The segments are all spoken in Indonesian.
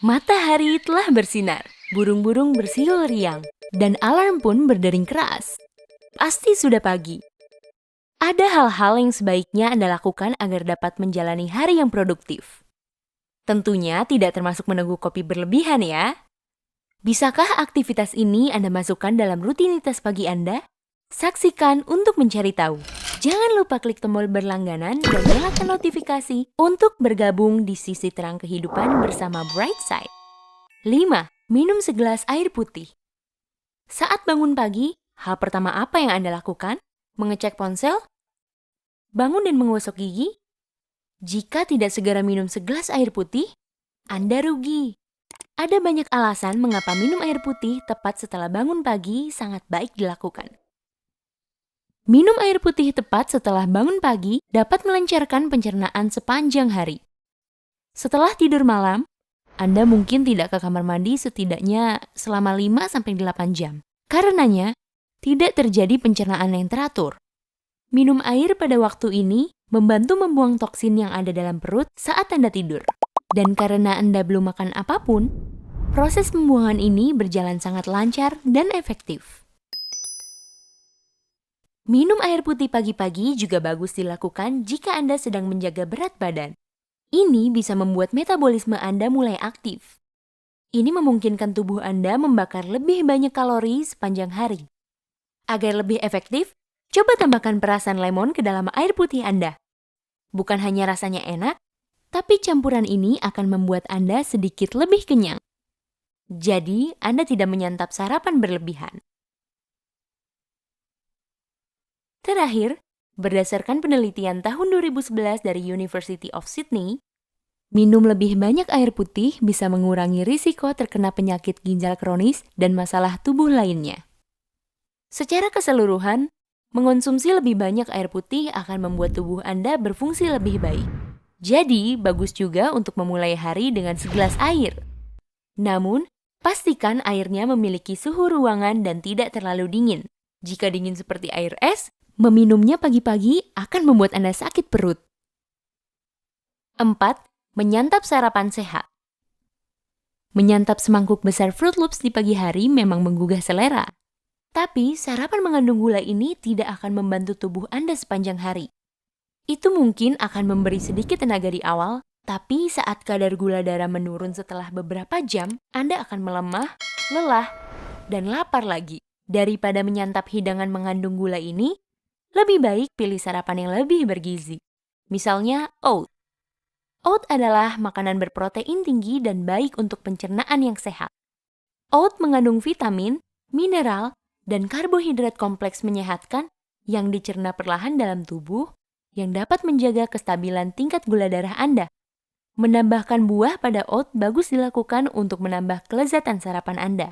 Matahari telah bersinar, burung-burung bersiul riang, dan alarm pun berdering keras. Pasti sudah pagi. Ada hal-hal yang sebaiknya Anda lakukan agar dapat menjalani hari yang produktif. Tentunya tidak termasuk menunggu kopi berlebihan ya. Bisakah aktivitas ini Anda masukkan dalam rutinitas pagi Anda? Saksikan untuk mencari tahu. Jangan lupa klik tombol berlangganan dan nyalakan notifikasi untuk bergabung di sisi terang kehidupan bersama Brightside. 5. Minum segelas air putih. Saat bangun pagi, hal pertama apa yang Anda lakukan? Mengecek ponsel? Bangun dan menggosok gigi? Jika tidak segera minum segelas air putih, Anda rugi. Ada banyak alasan mengapa minum air putih tepat setelah bangun pagi sangat baik dilakukan. Minum air putih tepat setelah bangun pagi dapat melancarkan pencernaan sepanjang hari. Setelah tidur malam, Anda mungkin tidak ke kamar mandi setidaknya selama 5-8 jam. Karenanya, tidak terjadi pencernaan yang teratur. Minum air pada waktu ini membantu membuang toksin yang ada dalam perut saat Anda tidur. Dan karena Anda belum makan apapun, proses pembuangan ini berjalan sangat lancar dan efektif. Minum air putih pagi-pagi juga bagus dilakukan jika Anda sedang menjaga berat badan. Ini bisa membuat metabolisme Anda mulai aktif. Ini memungkinkan tubuh Anda membakar lebih banyak kalori sepanjang hari. Agar lebih efektif, coba tambahkan perasan lemon ke dalam air putih Anda. Bukan hanya rasanya enak, tapi campuran ini akan membuat Anda sedikit lebih kenyang. Jadi, Anda tidak menyantap sarapan berlebihan. Terakhir, berdasarkan penelitian tahun 2011 dari University of Sydney, minum lebih banyak air putih bisa mengurangi risiko terkena penyakit ginjal kronis dan masalah tubuh lainnya. Secara keseluruhan, mengonsumsi lebih banyak air putih akan membuat tubuh Anda berfungsi lebih baik. Jadi, bagus juga untuk memulai hari dengan segelas air. Namun, pastikan airnya memiliki suhu ruangan dan tidak terlalu dingin. Jika dingin seperti air es, meminumnya pagi-pagi akan membuat Anda sakit perut. 4. Menyantap sarapan sehat. Menyantap semangkuk besar Fruit Loops di pagi hari memang menggugah selera. Tapi sarapan mengandung gula ini tidak akan membantu tubuh Anda sepanjang hari. Itu mungkin akan memberi sedikit tenaga di awal, tapi saat kadar gula darah menurun setelah beberapa jam, Anda akan melemah, lelah, dan lapar lagi. Daripada menyantap hidangan mengandung gula ini, lebih baik pilih sarapan yang lebih bergizi. Misalnya, oat. Oat adalah makanan berprotein tinggi dan baik untuk pencernaan yang sehat. Oat mengandung vitamin, mineral, dan karbohidrat kompleks menyehatkan yang dicerna perlahan dalam tubuh yang dapat menjaga kestabilan tingkat gula darah Anda. Menambahkan buah pada oat bagus dilakukan untuk menambah kelezatan sarapan Anda.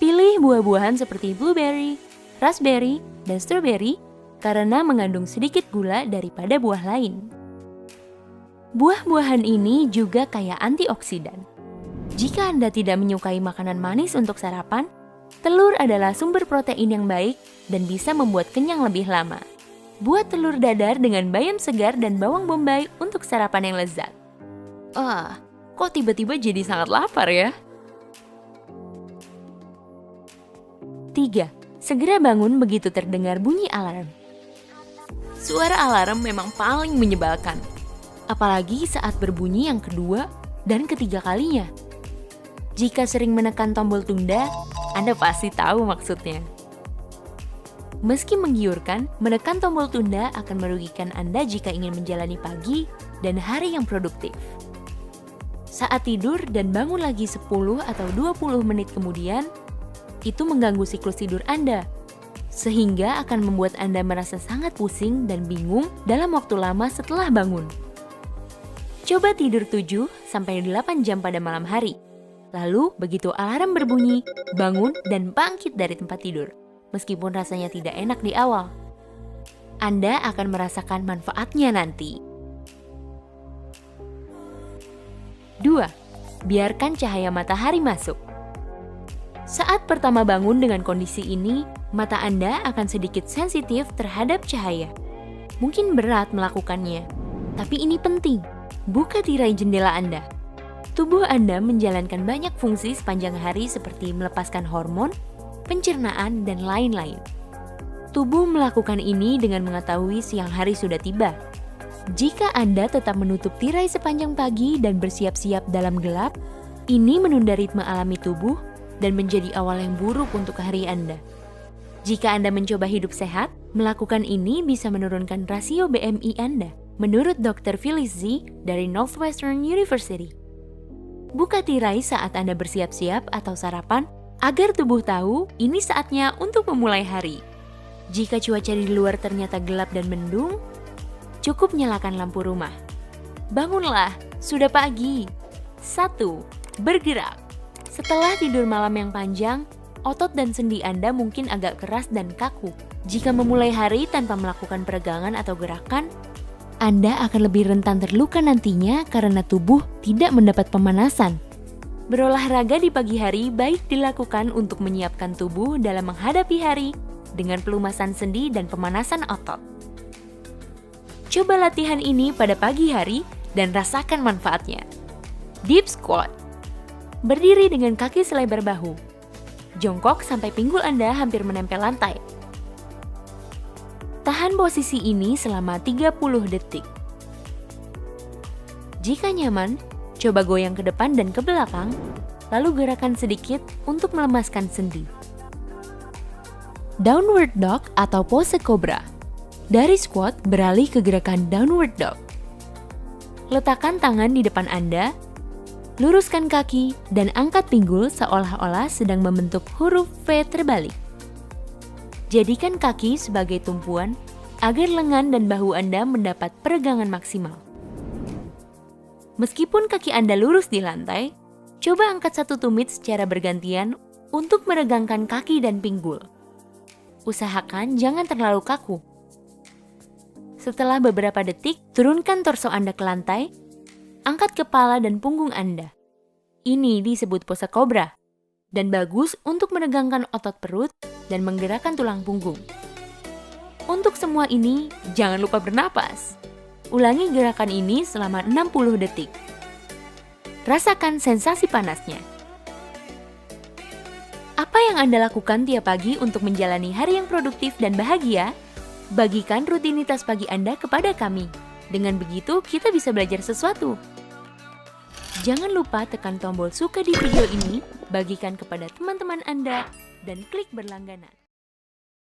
Pilih buah-buahan seperti blueberry, raspberry, dan strawberry karena mengandung sedikit gula daripada buah lain. Buah-buahan ini juga kaya antioksidan. Jika Anda tidak menyukai makanan manis untuk sarapan, telur adalah sumber protein yang baik dan bisa membuat kenyang lebih lama. Buat telur dadar dengan bayam segar dan bawang bombay untuk sarapan yang lezat. Kok tiba-tiba jadi sangat lapar ya? 3. Segera bangun begitu terdengar bunyi alarm. Suara alarm memang paling menyebalkan, apalagi saat berbunyi yang kedua dan ketiga kalinya. Jika sering menekan tombol tunda, Anda pasti tahu maksudnya. Meski menggiurkan, menekan tombol tunda akan merugikan Anda jika ingin menjalani pagi dan hari yang produktif. Saat tidur dan bangun lagi 10 atau 20 menit kemudian, itu mengganggu siklus tidur Anda, sehingga akan membuat Anda merasa sangat pusing dan bingung dalam waktu lama setelah bangun. Coba tidur 7-8 jam pada malam hari. Lalu, begitu alarm berbunyi, bangun dan bangkit dari tempat tidur, meskipun rasanya tidak enak di awal. Anda akan merasakan manfaatnya nanti. 2. Biarkan cahaya matahari masuk. Saat pertama bangun dengan kondisi ini, mata Anda akan sedikit sensitif terhadap cahaya. Mungkin berat melakukannya, tapi ini penting. Buka tirai jendela Anda. Tubuh Anda menjalankan banyak fungsi sepanjang hari seperti melepaskan hormon, pencernaan, dan lain-lain. Tubuh melakukan ini dengan mengetahui siang hari sudah tiba. Jika Anda tetap menutup tirai sepanjang pagi dan bersiap-siap dalam gelap, ini menunda ritme alami tubuh dan menjadi awal yang buruk untuk hari Anda. Jika Anda mencoba hidup sehat, melakukan ini bisa menurunkan rasio BMI Anda, menurut Dr. Phyllis Z dari Northwestern University. Buka tirai saat Anda bersiap-siap atau sarapan agar tubuh tahu ini saatnya untuk memulai hari. Jika cuaca di luar ternyata gelap dan mendung, cukup nyalakan lampu rumah. Bangunlah, sudah pagi. 1. Bergerak. Setelah tidur malam yang panjang, otot dan sendi Anda mungkin agak keras dan kaku. Jika memulai hari tanpa melakukan peregangan atau gerakan, Anda akan lebih rentan terluka nantinya karena tubuh tidak mendapat pemanasan. Berolahraga di pagi hari baik dilakukan untuk menyiapkan tubuh dalam menghadapi hari dengan pelumasan sendi dan pemanasan otot. Coba latihan ini pada pagi hari dan rasakan manfaatnya. Deep squat. Berdiri dengan kaki selebar bahu. Jongkok sampai pinggul Anda hampir menempel lantai. Tahan posisi ini selama 30 detik. Jika nyaman, coba goyang ke depan dan ke belakang, lalu gerakan sedikit untuk melemaskan sendi. Downward dog atau pose kobra. Dari squat beralih ke gerakan downward dog. Letakkan tangan di depan Anda, luruskan kaki, dan angkat pinggul seolah-olah sedang membentuk huruf V terbalik. Jadikan kaki sebagai tumpuan agar lengan dan bahu Anda mendapat peregangan maksimal. Meskipun kaki Anda lurus di lantai, coba angkat satu tumit secara bergantian untuk meregangkan kaki dan pinggul. Usahakan jangan terlalu kaku. Setelah beberapa detik, turunkan torso Anda ke lantai, angkat kepala dan punggung Anda. Ini disebut pose kobra, dan bagus untuk menegangkan otot perut dan menggerakkan tulang punggung. Untuk semua ini, jangan lupa bernapas. Ulangi gerakan ini selama 60 detik. Rasakan sensasi panasnya. Apa yang Anda lakukan tiap pagi untuk menjalani hari yang produktif dan bahagia? Bagikan rutinitas pagi Anda kepada kami. Dengan begitu, kita bisa belajar sesuatu. Jangan lupa tekan tombol suka di video ini, bagikan kepada teman-teman Anda, dan klik berlangganan.